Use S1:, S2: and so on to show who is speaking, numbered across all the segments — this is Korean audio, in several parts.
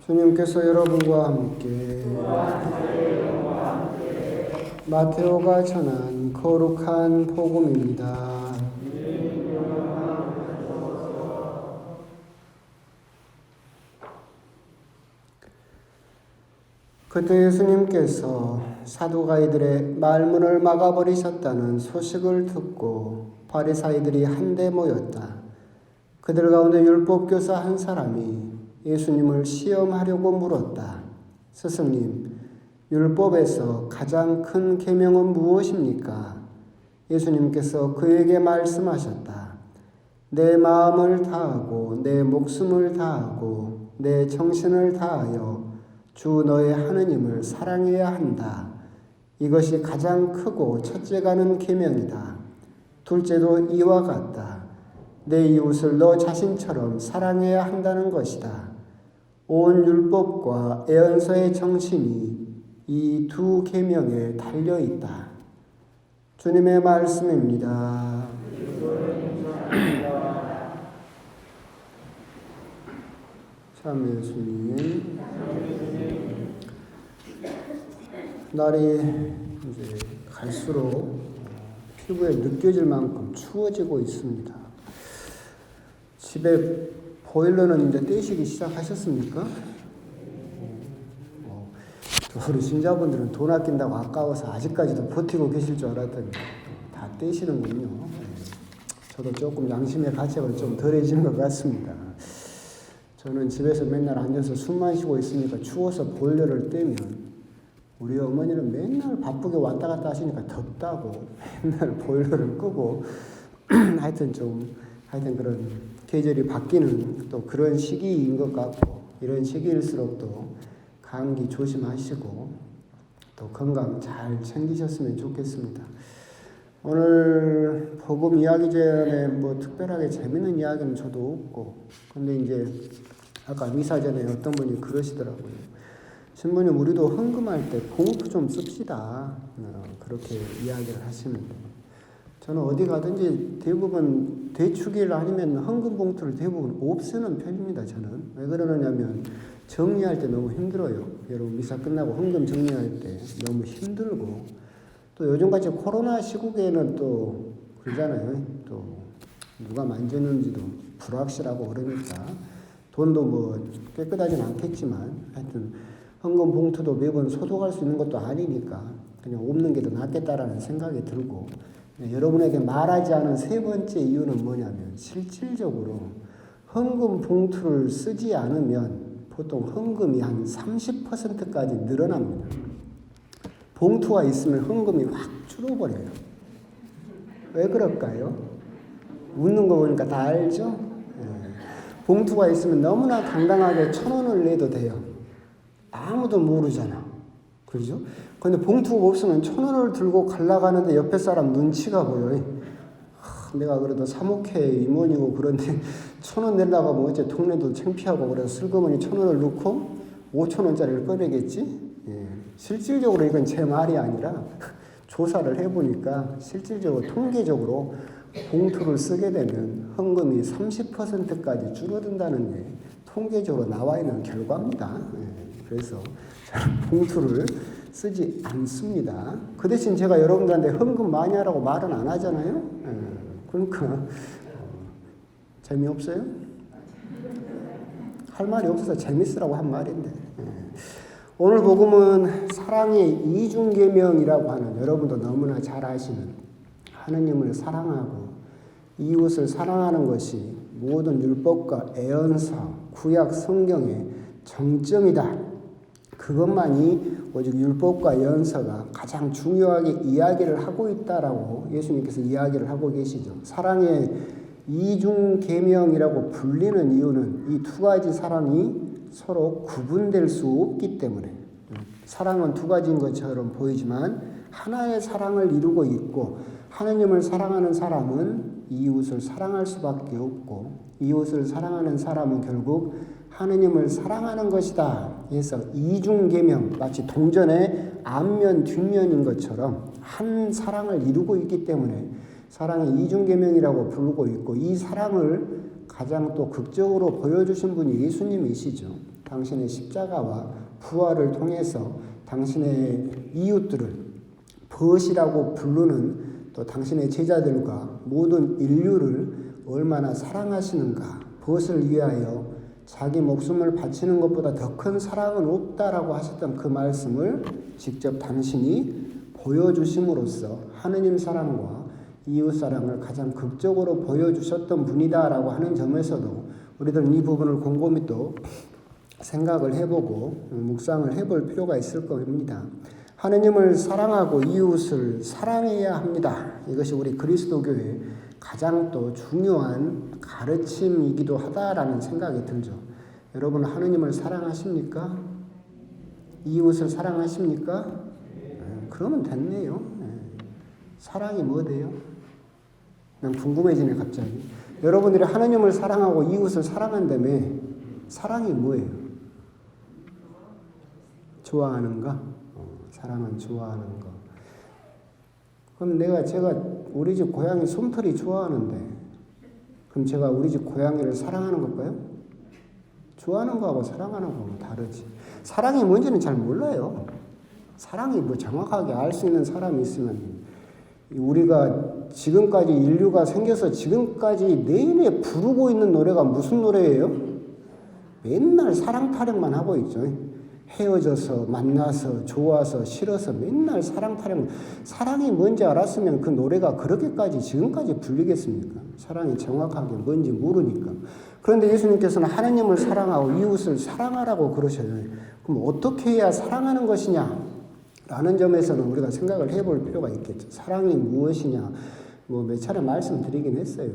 S1: 주님께서 여러분과 함께 마테오가 전한 거룩한 복음입니다. 그때 예수님께서 사두가이들의 말문을 막아버리셨다는 소식을 듣고 바리사이들이 한데 모였다. 그들 가운데 율법교사 한 사람이 예수님을 시험하려고 물었다. 스승님, 율법에서 가장 큰 계명은 무엇입니까? 예수님께서 그에게 말씀하셨다. 내 마음을 다하고 내 목숨을 다하고 내 정신을 다하여 주 너의 하느님을 사랑해야 한다. 이것이 가장 크고 첫째가는 계명이다. 둘째도 이와 같다. 내 이웃을 너 자신처럼 사랑해야 한다는 것이다. 온 율법과 예언서의 정신이 이 두 계명에 달려 있다. 주님의 말씀입니다. 참 예수님, 날이 이제 갈수록 피부에 느껴질 만큼 추워지고 있습니다. 집에 보일러는 이제 떼시기 시작하셨습니까? 우리 신자분들은 돈 아낀다고 아까워서 아직까지도 버티고 계실 줄 알았더니 다 떼시는군요. 저도 조금 양심의 가책은 좀 덜해지는 것 같습니다. 저는 집에서 맨날 앉아서 숨만 쉬고 있으니까 추워서 보일러를 떼면 우리 어머니는 맨날 바쁘게 왔다 갔다 하시니까 덥다고 맨날 보일러를 끄고 하여튼 그런 계절이 바뀌는 또 그런 시기인 것 같고, 이런 시기일수록 또 감기 조심하시고 또 건강 잘 챙기셨으면 좋겠습니다. 오늘 복음 이야기 전에 뭐 특별하게 재밌는 이야기는 저도 없고, 근데 이제 아까 미사 전에 어떤 분이 그러시더라고요. 신부님, 우리도 헌금할 때 봉투 좀 씁시다. 그렇게 이야기를 하시는데, 저는 어디 가든지 대부분 대축일 아니면 헌금 봉투를 대부분 없애는 편입니다. 저는 왜 그러느냐면 정리할 때 너무 힘들어요. 여러분 미사 끝나고 헌금 정리할 때 너무 힘들고, 또 요즘같이 코로나 시국에는 또 그러잖아요. 또 누가 만졌는지도 불확실하고 그러니까 돈도 뭐 깨끗하진 않겠지만 하여튼 헌금 봉투도 매번 소독할 수 있는 것도 아니니까 그냥 없는 게 더 낫겠다라는 생각이 들고, 여러분에게 말하지 않은 세 번째 이유는 뭐냐면, 실질적으로 헌금 봉투를 쓰지 않으면 보통 헌금이 한 30%까지 늘어납니다. 봉투가 있으면 헌금이 확 줄어버려요. 왜 그럴까요? 웃는 거 보니까 다 알죠? 봉투가 있으면 너무나 당당하게 1,000원을 내도 돼요. 아무도 모르잖아. 그렇죠? 근데 봉투가 없으면 1,000원을 들고 가려고 하는데 옆에 사람 눈치가 보여. 내가 그래도 사목회 임원이고 그런데 1,000원 내려고 하면 어째 동네도 창피하고, 그래서 슬그머니 1,000원을 넣고 5,000원짜리를 꺼내겠지? 실질적으로 이건 제 말이 아니라 조사를 해보니까 실질적으로 통계적으로 봉투를 쓰게 되면 헌금이 30%까지 줄어든다는 게 통계적으로 나와 있는 결과입니다. 그래서 저는 봉투를 쓰지 않습니다. 그 대신 제가 여러분들한테 헌금 많이 하라고 말은 안 하잖아요. 그러니까 재미없어요? 할 말이 없어서 재밌으라고 한 말인데. 오늘 복음은 사랑의 이중계명이라고 하는, 여러분도 너무나 잘 아시는 하느님을 사랑하고 이웃을 사랑하는 것이 모든 율법과 예언서, 구약 성경의 정점이다. 그것만이 오직 율법과 예언서가 가장 중요하게 이야기를 하고 있다라고 예수님께서 이야기를 하고 계시죠. 사랑의 이중계명이라고 불리는 이유는 이 두 가지 사랑이 서로 구분될 수 없기 때문에, 사랑은 두 가지인 것처럼 보이지만 하나의 사랑을 이루고 있고, 하느님을 사랑하는 사람은 이웃을 사랑할 수밖에 없고, 이웃을 사랑하는 사람은 결국 하느님을 사랑하는 것이다. 그래서 이중계명, 마치 동전의 앞면 뒷면인 것처럼 한 사랑을 이루고 있기 때문에 사랑의 이중계명이라고 부르고 있고, 이 사랑을 가장 또 극적으로 보여주신 분이 예수님이시죠. 당신의 십자가와 부활을 통해서 당신의 이웃들을 벗이라고 부르는 또 당신의 제자들과 모든 인류를 얼마나 사랑하시는가. 벗을 위하여 자기 목숨을 바치는 것보다 더 큰 사랑은 없다라고 하셨던 그 말씀을 직접 당신이 보여주심으로써 하느님 사랑과 이웃 사랑을 가장 극적으로 보여주셨던 분이다라고 하는 점에서도 우리들은 이 부분을 곰곰이 또 생각을 해보고 묵상을 해볼 필요가 있을 겁니다. 하느님을 사랑하고 이웃을 사랑해야 합니다. 이것이 우리 그리스도교의 가장 또 중요한 가르침이기도 하다라는 생각이 들죠. 여러분 하느님을 사랑하십니까? 이웃을 사랑하십니까? 그러면 됐네요. 사랑이 뭐 돼요? 난 궁금해지네 갑자기. 여러분들이 하느님을 사랑하고 이웃을 사랑한다며 사랑이 뭐예요? 좋아하는가? 사랑은 좋아하는 거. 그럼 제가 우리 집 고양이 솜털이 좋아하는데 그럼 제가 우리 집 고양이를 사랑하는 걸까요? 좋아하는 거하고 사랑하는 거하고 다르지. 사랑이 뭔지는 잘 몰라요. 사랑이 뭐 정확하게 알 수 있는 사람이 있으면 우리가 지금까지 인류가 생겨서 지금까지 내내 부르고 있는 노래가 무슨 노래예요? 맨날 사랑 타령만 하고 있죠. 헤어져서 만나서 좋아서 싫어서 맨날 사랑 타령. 사랑이 뭔지 알았으면 그 노래가 그렇게까지 지금까지 불리겠습니까? 사랑이 정확하게 뭔지 모르니까. 그런데 예수님께서는 하나님을 사랑하고 이웃을 사랑하라고 그러셔요. 그럼 어떻게 해야 사랑하는 것이냐? 라는 점에서는 우리가 생각을 해볼 필요가 있겠죠. 사랑이 무엇이냐? 몇 차례 말씀드리긴 했어요.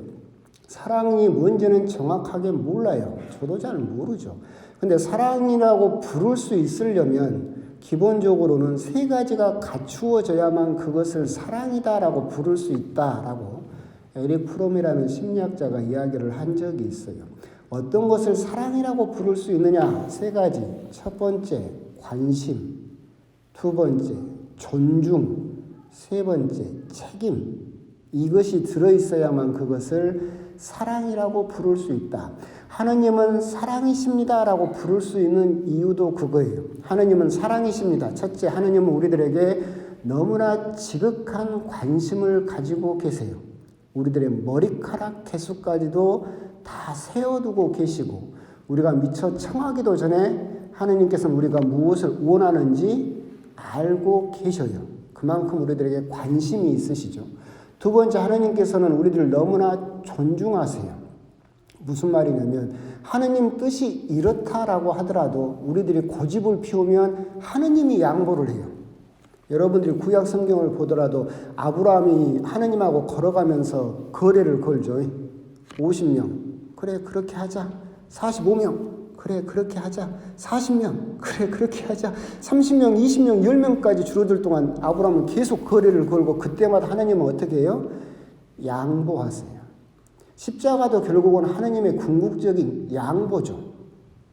S1: 사랑이 뭔지는 정확하게 몰라요. 저도 잘 모르죠. 근데 사랑이라고 부를 수 있으려면 기본적으로는 세 가지가 갖추어져야만 그것을 사랑이다라고 부를 수 있다라고 에릭 프롬이라는 심리학자가 이야기를 한 적이 있어요. 어떤 것을 사랑이라고 부를 수 있느냐? 세 가지. 첫 번째, 관심. 두 번째, 존중. 세 번째, 책임. 이것이 들어있어야만 그것을 사랑이라고 부를 수 있다. 하느님은 사랑이십니다라고 부를 수 있는 이유도 그거예요. 하느님은 사랑이십니다. 첫째, 하느님은 우리들에게 너무나 지극한 관심을 가지고 계세요. 우리들의 머리카락 개수까지도 다 세워두고 계시고 우리가 미처 청하기도 전에 하느님께서는 우리가 무엇을 원하는지 알고 계셔요. 그만큼 우리들에게 관심이 있으시죠. 두 번째, 하느님께서는 우리들을 너무나 존중하세요. 무슨 말이냐면 하느님 뜻이 이렇다라고 하더라도 우리들이 고집을 피우면 하느님이 양보를 해요. 여러분들이 구약 성경을 보더라도 아브라함이 하느님하고 걸어가면서 거래를 걸죠. 50명. 그래 그렇게 하자. 45명. 그래 그렇게 하자. 40명. 그래 그렇게 하자. 30명, 20명, 10명까지 줄어들 동안 아브라함은 계속 거래를 걸고 그때마다 하느님은 어떻게 해요? 양보하세요. 십자가도 결국은 하느님의 궁극적인 양보죠.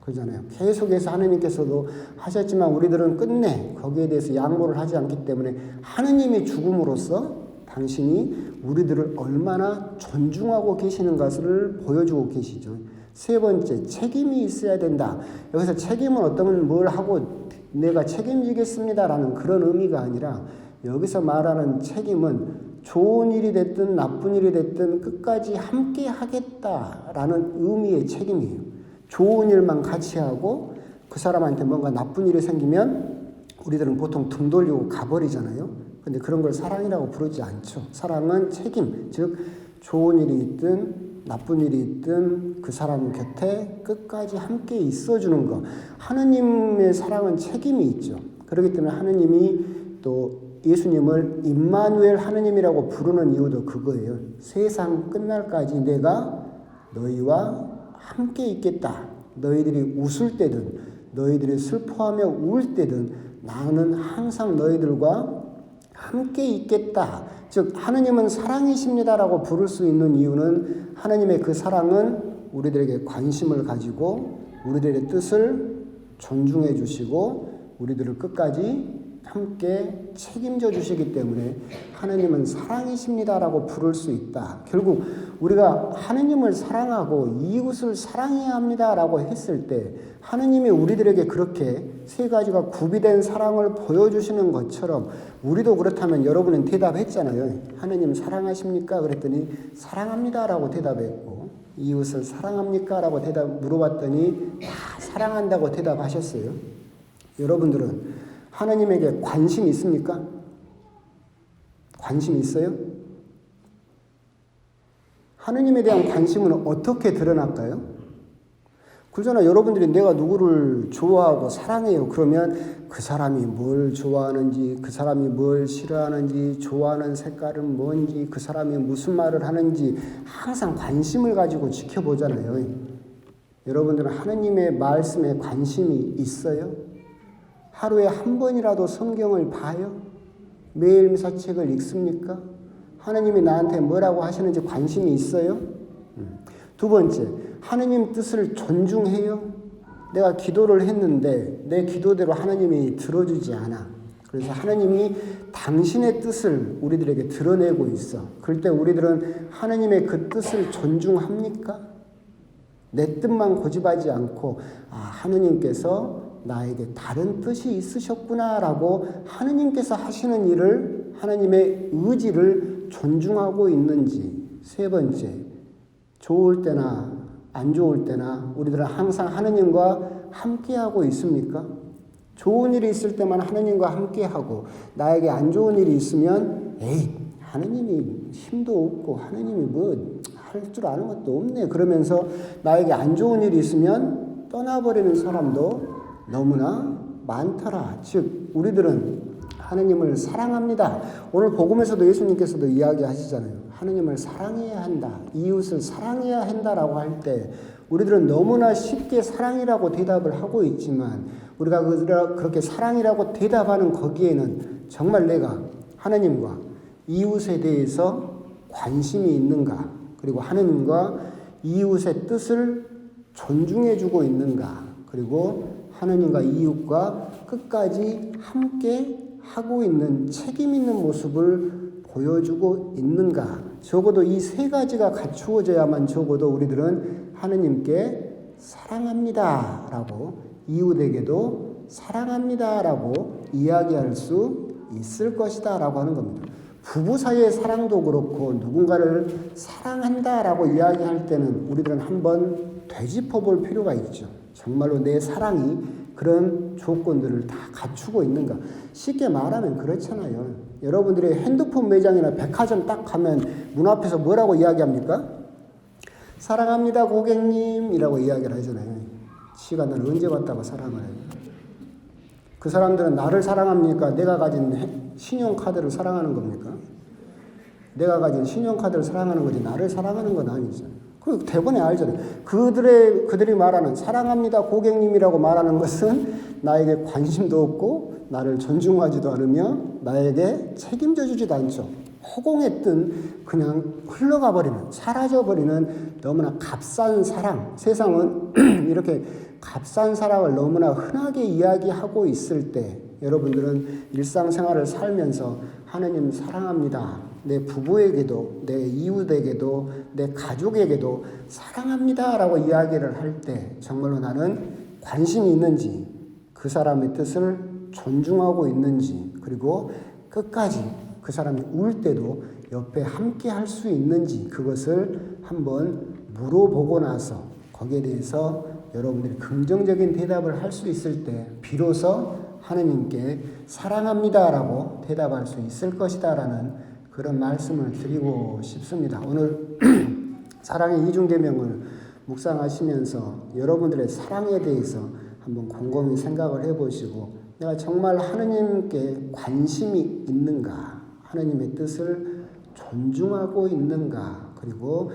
S1: 그러잖아요. 계속해서 하느님께서도 하셨지만 우리들은 끝내 거기에 대해서 양보를 하지 않기 때문에 하느님의 죽음으로써 당신이 우리들을 얼마나 존중하고 계시는 것을 보여주고 계시죠. 세 번째, 책임이 있어야 된다. 여기서 책임은 어떤 뭘 하고 내가 책임지겠습니다라는 그런 의미가 아니라 여기서 말하는 책임은 좋은 일이 됐든 나쁜 일이 됐든 끝까지 함께 하겠다라는 의미의 책임이에요. 좋은 일만 같이 하고 그 사람한테 뭔가 나쁜 일이 생기면 우리들은 보통 등 돌리고 가버리잖아요. 근데 그런 걸 사랑이라고 부르지 않죠. 사랑은 책임, 즉 좋은 일이 있든 나쁜 일이 있든 그 사람 곁에 끝까지 함께 있어주는 것. 하느님의 사랑은 책임이 있죠. 그렇기 때문에 하느님이 또 예수님을 임마누엘 하느님이라고 부르는 이유도 그거예요. 세상 끝날까지 내가 너희와 함께 있겠다. 너희들이 웃을 때든 너희들이 슬퍼하며 울 때든 나는 항상 너희들과 함께 있겠다. 즉 하느님은 사랑이십니다라고 부를 수 있는 이유는 하느님의 그 사랑은 우리들에게 관심을 가지고 우리들의 뜻을 존중해 주시고 우리들을 끝까지 함께 책임져 주시기 때문에 하느님은 사랑이십니다라고 부를 수 있다. 결국 우리가 하느님을 사랑하고 이웃을 사랑해야 합니다라고 했을 때 하느님이 우리들에게 그렇게 세 가지가 구비된 사랑을 보여주시는 것처럼 우리도 그렇다면 여러분은 대답했잖아요. 하느님 사랑하십니까? 그랬더니 사랑합니다라고 대답했고 이웃을 사랑합니까? 라고 물어봤더니 다 사랑한다고 대답하셨어요. 여러분들은 하느님에게 관심 있습니까? 관심 있어요? 하느님에 대한 관심은 어떻게 드러날까요? 그러잖아. 여러분들이 내가 누구를 좋아하고 사랑해요. 그러면 그 사람이 뭘 좋아하는지, 그 사람이 뭘 싫어하는지, 좋아하는 색깔은 뭔지, 그 사람이 무슨 말을 하는지 항상 관심을 가지고 지켜보잖아요. 여러분들은 하느님의 말씀에 관심이 있어요? 하루에 한 번이라도 성경을 봐요? 매일 미사책을 읽습니까? 하느님이 나한테 뭐라고 하시는지 관심이 있어요? 두 번째, 하느님 뜻을 존중해요? 내가 기도를 했는데 내 기도대로 하느님이 들어주지 않아. 그래서 하느님이 당신의 뜻을 우리들에게 드러내고 있어. 그럴 때 우리들은 하느님의 그 뜻을 존중합니까? 내 뜻만 고집하지 않고 하느님께서 나에게 다른 뜻이 있으셨구나라고 하느님께서 하시는 일을 하느님의 의지를 존중하고 있는지. 세 번째, 좋을 때나 안 좋을 때나 우리들은 항상 하느님과 함께하고 있습니까? 좋은 일이 있을 때만 하느님과 함께하고 나에게 안 좋은 일이 있으면 하느님이 힘도 없고 하느님이 뭐 할 줄 아는 것도 없네 그러면서 나에게 안 좋은 일이 있으면 떠나버리는 사람도 너무나 많더라. 즉 우리들은 하느님을 사랑합니다. 오늘 복음에서도 예수님께서도 이야기하시잖아요. 하느님을 사랑해야 한다. 이웃을 사랑해야 한다라고 할 때 우리들은 너무나 쉽게 사랑이라고 대답을 하고 있지만 우리가 그렇게 사랑이라고 대답하는 거기에는 정말 내가 하느님과 이웃에 대해서 관심이 있는가? 그리고 하느님과 이웃의 뜻을 존중해주고 있는가? 그리고 하느님과 이웃과 끝까지 함께 하고 있는 책임 있는 모습을 보여주고 있는가? 적어도 이 세 가지가 갖추어져야만 적어도 우리들은 하느님께 사랑합니다 라고 이웃에게도 사랑합니다 라고 이야기할 수 있을 것이다 라고 하는 겁니다. 부부 사이의 사랑도 그렇고 누군가를 사랑한다 라고 이야기할 때는 우리들은 한번 되짚어 볼 필요가 있죠. 정말로 내 사랑이 그런 조건들을 다 갖추고 있는가. 쉽게 말하면 그렇잖아요. 여러분들이 핸드폰 매장이나 백화점 딱 가면 문 앞에서 뭐라고 이야기합니까? 사랑합니다 고객님 이라고 이야기를 하잖아요. 지가 나를 언제 봤다고 사랑을 해요. 그 사람들은 나를 사랑합니까? 내가 가진 신용카드를 사랑하는 겁니까? 내가 가진 신용카드를 사랑하는 거지 나를 사랑하는 건 아니잖아요. 그 대본에 알잖아요. 그들이 말하는 사랑합니다 고객님이라고 말하는 것은 나에게 관심도 없고 나를 존중하지도 않으며 나에게 책임져 주지도 않죠. 허공에 뜬 그냥 흘러가 버리는 사라져버리는 너무나 값싼 사랑. 세상은 이렇게 값싼 사랑을 너무나 흔하게 이야기하고 있을 때 여러분들은 일상생활을 살면서 하느님 사랑합니다. 내 부부에게도 내 이웃에게도 내 가족에게도 사랑합니다 라고 이야기를 할 때 정말로 나는 관심이 있는지 그 사람의 뜻을 존중하고 있는지 그리고 끝까지 그 사람이 울 때도 옆에 함께 할 수 있는지 그것을 한번 물어보고 나서 거기에 대해서 여러분들이 긍정적인 대답을 할 수 있을 때 비로소 하느님께 사랑합니다라고 대답할 수 있을 것이다라는 그런 말씀을 드리고 싶습니다. 오늘 사랑의 이중계명을 묵상하시면서 여러분들의 사랑에 대해서 한번 곰곰이 생각을 해보시고 내가 정말 하느님께 관심이 있는가? 하느님의 뜻을 존중하고 있는가? 그리고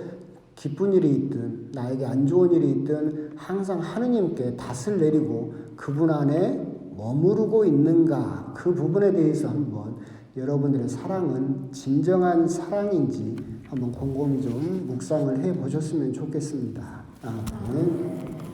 S1: 기쁜 일이 있든 나에게 안 좋은 일이 있든 항상 하느님께 닷을 내리고 그분 안에 머무르고 있는가? 그 부분에 대해서 한번 여러분들의 사랑은 진정한 사랑인지 한번 곰곰이 좀 묵상을 해보셨으면 좋겠습니다. 아멘.